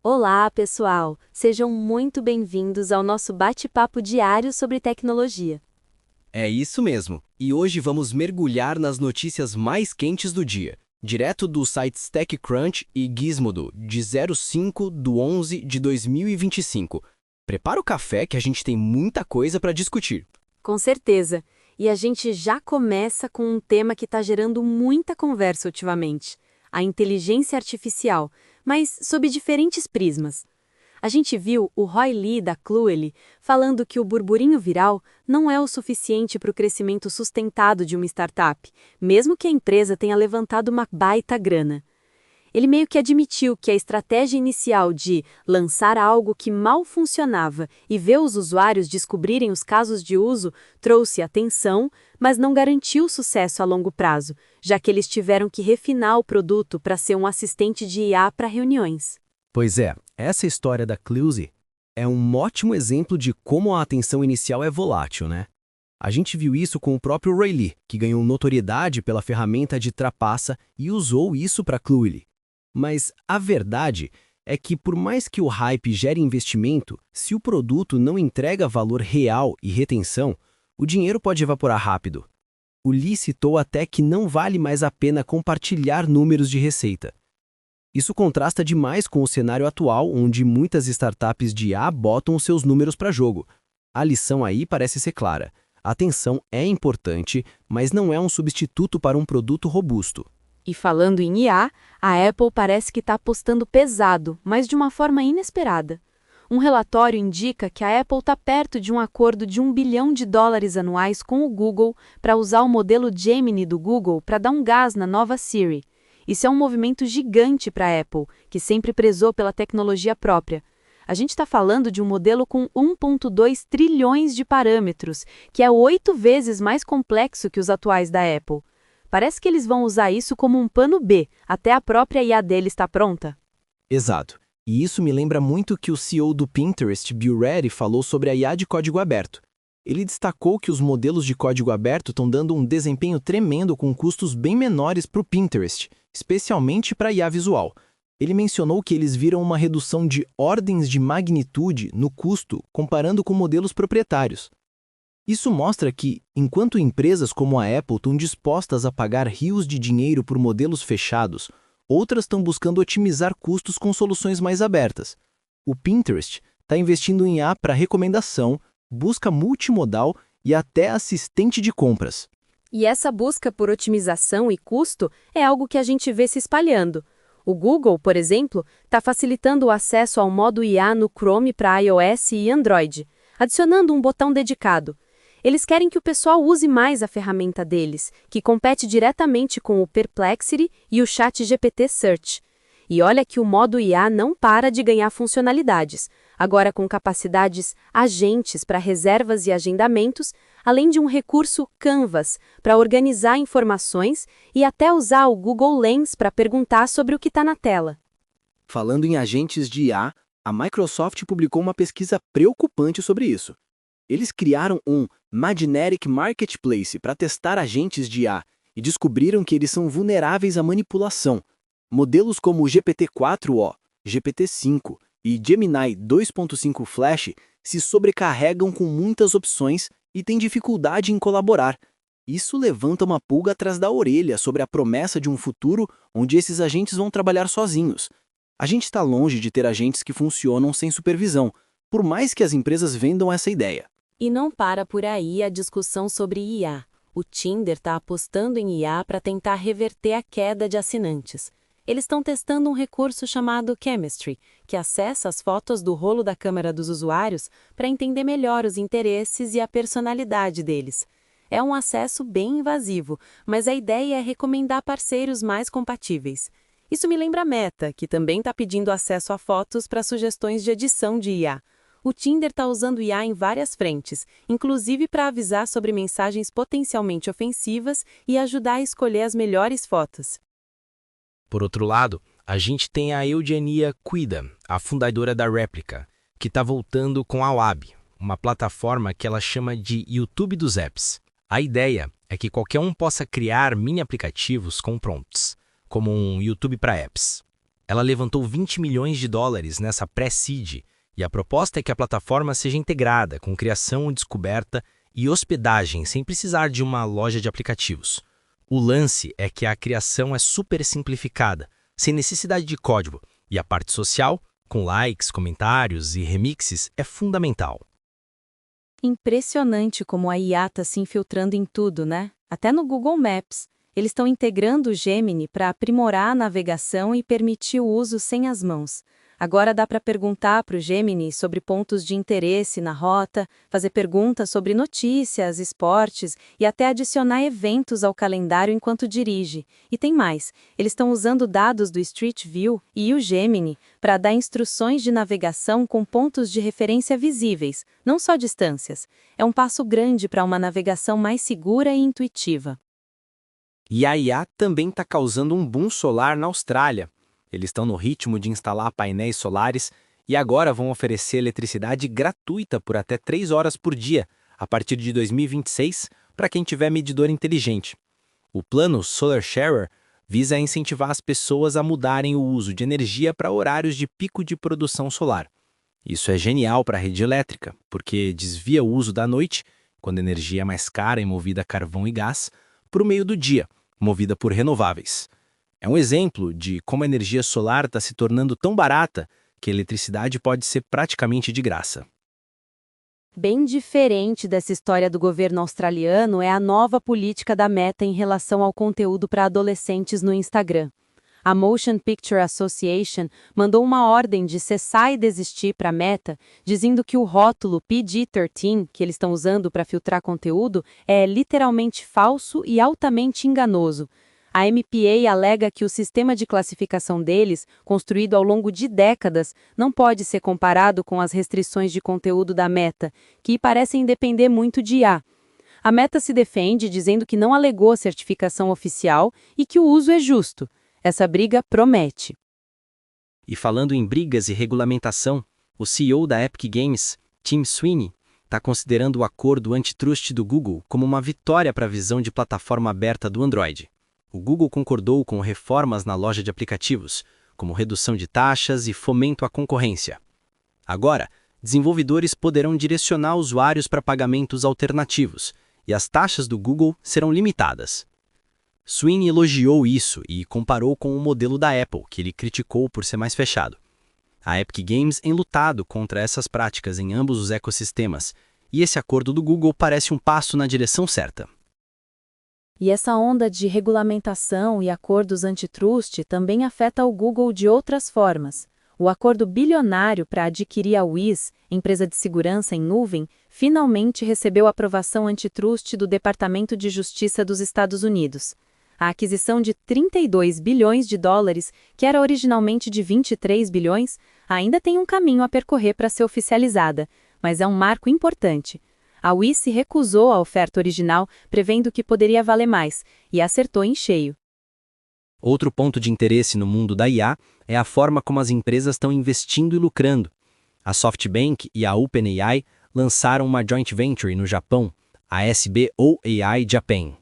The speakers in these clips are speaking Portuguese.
Olá, pessoal! Sejam muito bem-vindos ao nosso bate-papo diário sobre tecnologia. É isso mesmo. E hoje vamos mergulhar nas notícias mais quentes do dia, direto dos sites TechCrunch e Gizmodo, de 05/11/2025. Prepara o café que a gente tem muita coisa para discutir. Com certeza! E a gente já começa com um tema que está gerando muita conversa ultimamente: a inteligência artificial, mas sob diferentes prismas. A gente viu o Roy Lee da Cluely falando que o burburinho viral não é o suficiente para o crescimento sustentado de uma startup, mesmo que a empresa tenha levantado uma baita grana. Ele meio que admitiu que a estratégia inicial de lançar algo que mal funcionava e ver os usuários descobrirem os casos de uso trouxe atenção, mas não garantiu sucesso a longo prazo, já que eles tiveram que refinar o produto para ser um assistente de IA para reuniões. Pois é, essa história da Cluzy é um ótimo exemplo de como a atenção inicial é volátil, né? A gente viu isso com o próprio Roy Lee, que ganhou notoriedade pela ferramenta de trapaça e usou isso para Cluely. Mas a verdade é que, por mais que o hype gere investimento, se o produto não entrega valor real e retenção, o dinheiro pode evaporar rápido. O Lee citou até que não vale mais a pena compartilhar números de receita. Isso contrasta demais com o cenário atual, onde muitas startups de IA botam seus números para jogo. A lição aí parece ser clara. A atenção é importante, mas não é um substituto para um produto robusto. E falando em IA, a Apple parece que está apostando pesado, mas de uma forma inesperada. Um relatório indica que a Apple está perto de um acordo de US$ 1 bilhão anuais com o Google para usar o modelo Gemini do Google para dar um gás na nova Siri. Isso é um movimento gigante para a Apple, que sempre prezou pela tecnologia própria. A gente está falando de um modelo com 1,2 trilhões de parâmetros, que é 8 vezes mais complexo que os atuais da Apple. Parece que eles vão usar isso como um plano B, até a própria IA dele estar pronta. Exato. E isso me lembra muito que o CEO do Pinterest, Bill Ready, falou sobre a IA de código aberto. Ele destacou que os modelos de código aberto estão dando um desempenho tremendo com custos bem menores para o Pinterest, especialmente para a IA visual. Ele mencionou que eles viram uma redução de ordens de magnitude no custo comparando com modelos proprietários. Isso mostra que, enquanto empresas como a Apple estão dispostas a pagar rios de dinheiro por modelos fechados, outras estão buscando otimizar custos com soluções mais abertas. O Pinterest está investindo em IA para recomendação, busca multimodal e até assistente de compras. E essa busca por otimização e custo é algo que a gente vê se espalhando. O Google, por exemplo, está facilitando o acesso ao modo IA no Chrome para iOS e Android, adicionando um botão dedicado. Eles querem que o pessoal use mais a ferramenta deles, que compete diretamente com o Perplexity e o ChatGPT Search. E olha que o modo IA não para de ganhar funcionalidades, agora com capacidades agentes para reservas e agendamentos, além de um recurso Canvas para organizar informações e até usar o Google Lens para perguntar sobre o que está na tela. Falando em agentes de IA, a Microsoft publicou uma pesquisa preocupante sobre isso. Eles criaram um Magnetic Marketplace para testar agentes de IA e descobriram que eles são vulneráveis à manipulação. Modelos como o GPT-4o, GPT-5 e Gemini 2.5 Flash se sobrecarregam com muitas opções e têm dificuldade em colaborar. Isso levanta uma pulga atrás da orelha sobre a promessa de um futuro onde esses agentes vão trabalhar sozinhos. A gente está longe de ter agentes que funcionam sem supervisão, por mais que as empresas vendam essa ideia. E não para por aí a discussão sobre IA. O Tinder está apostando em IA para tentar reverter a queda de assinantes. Eles estão testando um recurso chamado Chemistry, que acessa as fotos do rolo da câmera dos usuários para entender melhor os interesses e a personalidade deles. É um acesso bem invasivo, mas a ideia é recomendar parceiros mais compatíveis. Isso me lembra a Meta, que também está pedindo acesso a fotos para sugestões de edição de IA. O Tinder está usando IA em várias frentes, inclusive para avisar sobre mensagens potencialmente ofensivas e ajudar a escolher as melhores fotos. Por outro lado, a gente tem a Eugenia Cuida, a fundadora da Replica, que está voltando com a Wabi, uma plataforma que ela chama de YouTube dos apps. A ideia é que qualquer um possa criar mini aplicativos com prompts, como um YouTube para apps. Ela levantou 20 milhões de dólares nessa pré-seed, e a proposta é que a plataforma seja integrada com criação, descoberta e hospedagem sem precisar de uma loja de aplicativos. O lance é que a criação é super simplificada, sem necessidade de código, e a parte social, com likes, comentários e remixes, é fundamental. Impressionante como a IA está se infiltrando em tudo, né? Até no Google Maps. Eles estão integrando o Gemini para aprimorar a navegação e permitir o uso sem as mãos. Agora dá para perguntar para o Gemini sobre pontos de interesse na rota, fazer perguntas sobre notícias, esportes e até adicionar eventos ao calendário enquanto dirige. E tem mais, eles estão usando dados do Street View e o Gemini para dar instruções de navegação com pontos de referência visíveis, não só distâncias. É um passo grande para uma navegação mais segura e intuitiva. E a IA também está causando um boom solar na Austrália. Eles estão no ritmo de instalar painéis solares e agora vão oferecer eletricidade gratuita por até 3 horas por dia, a partir de 2026, para quem tiver medidor inteligente. O plano Solar Sharer visa incentivar as pessoas a mudarem o uso de energia para horários de pico de produção solar. Isso é genial para a rede elétrica, porque desvia o uso da noite, quando a energia é mais cara e movida a carvão e gás, para o meio do dia, movida por renováveis. É um exemplo de como a energia solar está se tornando tão barata que a eletricidade pode ser praticamente de graça. Bem diferente dessa história do governo australiano é a nova política da Meta em relação ao conteúdo para adolescentes no Instagram. A Motion Picture Association mandou uma ordem de cessar e desistir para a Meta, dizendo que o rótulo PG-13 que eles estão usando para filtrar conteúdo é literalmente falso e altamente enganoso. A MPA alega que o sistema de classificação deles, construído ao longo de décadas, não pode ser comparado com as restrições de conteúdo da Meta, que parecem depender muito de IA. A Meta se defende dizendo que não alegou certificação oficial e que o uso é justo. Essa briga promete. E falando em brigas e regulamentação, o CEO da Epic Games, Tim Sweeney, está considerando o acordo antitrust do Google como uma vitória para a visão de plataforma aberta do Android. O Google concordou com reformas na loja de aplicativos, como redução de taxas e fomento à concorrência. Agora, desenvolvedores poderão direcionar usuários para pagamentos alternativos, e as taxas do Google serão limitadas. Sweeney elogiou isso e comparou com o modelo da Apple, que ele criticou por ser mais fechado. A Epic Games tem lutado contra essas práticas em ambos os ecossistemas, e esse acordo do Google parece um passo na direção certa. E essa onda de regulamentação e acordos antitrust também afeta o Google de outras formas. O acordo bilionário para adquirir a Wiz, empresa de segurança em nuvem, finalmente recebeu aprovação antitrust do Departamento de Justiça dos Estados Unidos. A aquisição de 32 bilhões de dólares, que era originalmente de 23 bilhões, ainda tem um caminho a percorrer para ser oficializada, mas é um marco importante. A Wiz se recusou à oferta original, prevendo que poderia valer mais, e acertou em cheio. Outro ponto de interesse no mundo da IA é a forma como as empresas estão investindo e lucrando. A SoftBank e a OpenAI lançaram uma joint venture no Japão, a SBOAI Japan,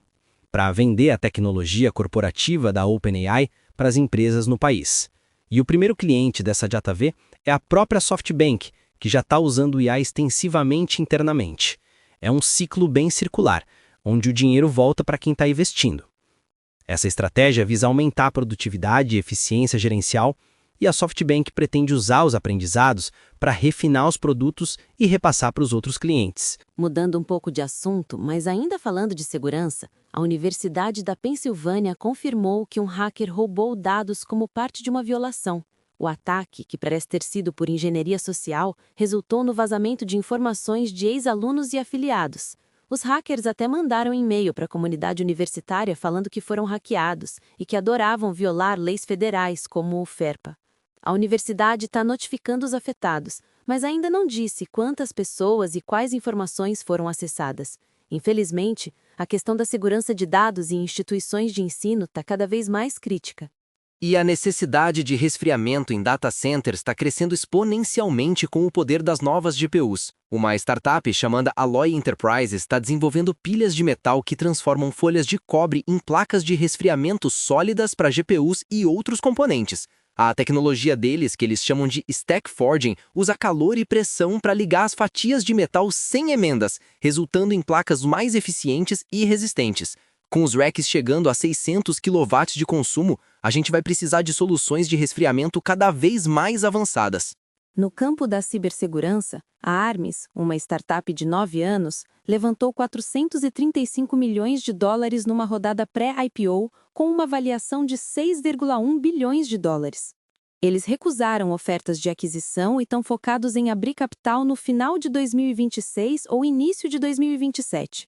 para vender a tecnologia corporativa da OpenAI para as empresas no país. E o primeiro cliente dessa JV é a própria SoftBank, que já está usando IA extensivamente internamente. É um ciclo bem circular, onde o dinheiro volta para quem está investindo. Essa estratégia visa aumentar a produtividade e eficiência gerencial, e a SoftBank pretende usar os aprendizados para refinar os produtos e repassar para os outros clientes. Mudando um pouco de assunto, mas ainda falando de segurança, a Universidade da Pensilvânia confirmou que um hacker roubou dados como parte de uma violação. O ataque, que parece ter sido por engenharia social, resultou no vazamento de informações de ex-alunos e afiliados. Os hackers até mandaram e-mail para a comunidade universitária falando que foram hackeados e que adoravam violar leis federais, como o FERPA. A universidade está notificando os afetados, mas ainda não disse quantas pessoas e quais informações foram acessadas. Infelizmente, a questão da segurança de dados em instituições de ensino está cada vez mais crítica. E a necessidade de resfriamento em data centers está crescendo exponencialmente com o poder das novas GPUs. Uma startup chamada Alloy Enterprises está desenvolvendo pilhas de metal que transformam folhas de cobre em placas de resfriamento sólidas para GPUs e outros componentes. A tecnologia deles, que eles chamam de Stack Forging, usa calor e pressão para ligar as fatias de metal sem emendas, resultando em placas mais eficientes e resistentes. Com os racks chegando a 600 kW de consumo, a gente vai precisar de soluções de resfriamento cada vez mais avançadas. No campo da cibersegurança, a Armis, uma startup de 9 anos, levantou 435 milhões de dólares numa rodada pré-IPO com uma avaliação de 6,1 bilhões de dólares. Eles recusaram ofertas de aquisição e estão focados em abrir capital no final de 2026 ou início de 2027.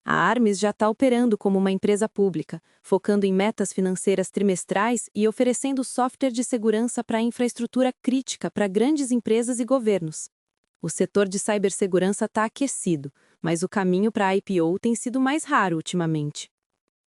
A Armis já está operando como uma empresa pública, focando em metas financeiras trimestrais e oferecendo software de segurança para infraestrutura crítica para grandes empresas e governos. O setor de cibersegurança está aquecido, mas o caminho para a IPO tem sido mais raro ultimamente.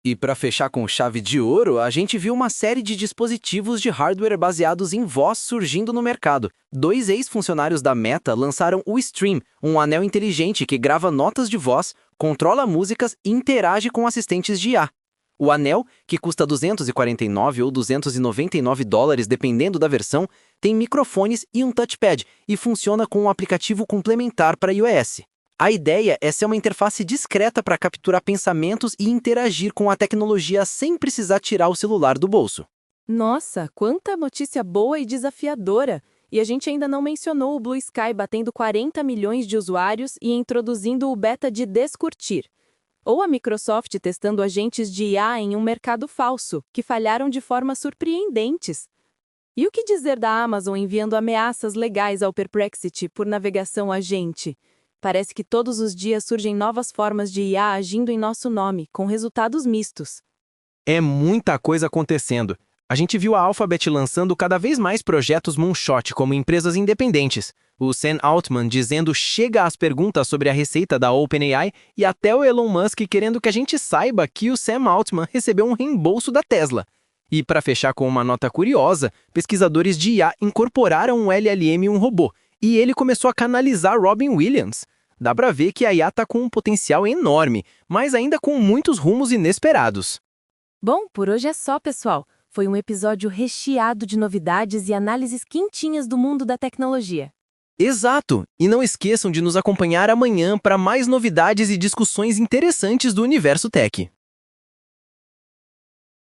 E para fechar com chave de ouro, a gente viu uma série de dispositivos de hardware baseados em voz surgindo no mercado. 2 ex-funcionários da Meta lançaram o Stream, um anel inteligente que grava notas de voz, controla músicas e interage com assistentes de IA. O anel, que custa 249 ou 299 dólares dependendo da versão, tem microfones e um touchpad e funciona com um aplicativo complementar para iOS. A ideia é ser uma interface discreta para capturar pensamentos e interagir com a tecnologia sem precisar tirar o celular do bolso. Nossa, quanta notícia boa e desafiadora! E a gente ainda não mencionou o Blue Sky batendo 40 milhões de usuários e introduzindo o beta de Descurtir. Ou a Microsoft testando agentes de IA em um mercado falso, que falharam de formas surpreendentes. E o que dizer da Amazon enviando ameaças legais ao Perplexity por navegação agente? Parece que todos os dias surgem novas formas de IA agindo em nosso nome, com resultados mistos. É muita coisa acontecendo. A gente viu a Alphabet lançando cada vez mais projetos moonshot como empresas independentes. O Sam Altman dizendo chega às perguntas sobre a receita da OpenAI e até o Elon Musk querendo que a gente saiba que o Sam Altman recebeu um reembolso da Tesla. E para fechar com uma nota curiosa, pesquisadores de IA incorporaram um LLM em um robô, e ele começou a canalizar Robin Williams. Dá pra ver que a IA tá com um potencial enorme, mas ainda com muitos rumos inesperados. Bom, por hoje é só, pessoal. Foi um episódio recheado de novidades e análises quentinhas do mundo da tecnologia. Exato! E não esqueçam de nos acompanhar amanhã para mais novidades e discussões interessantes do universo tech.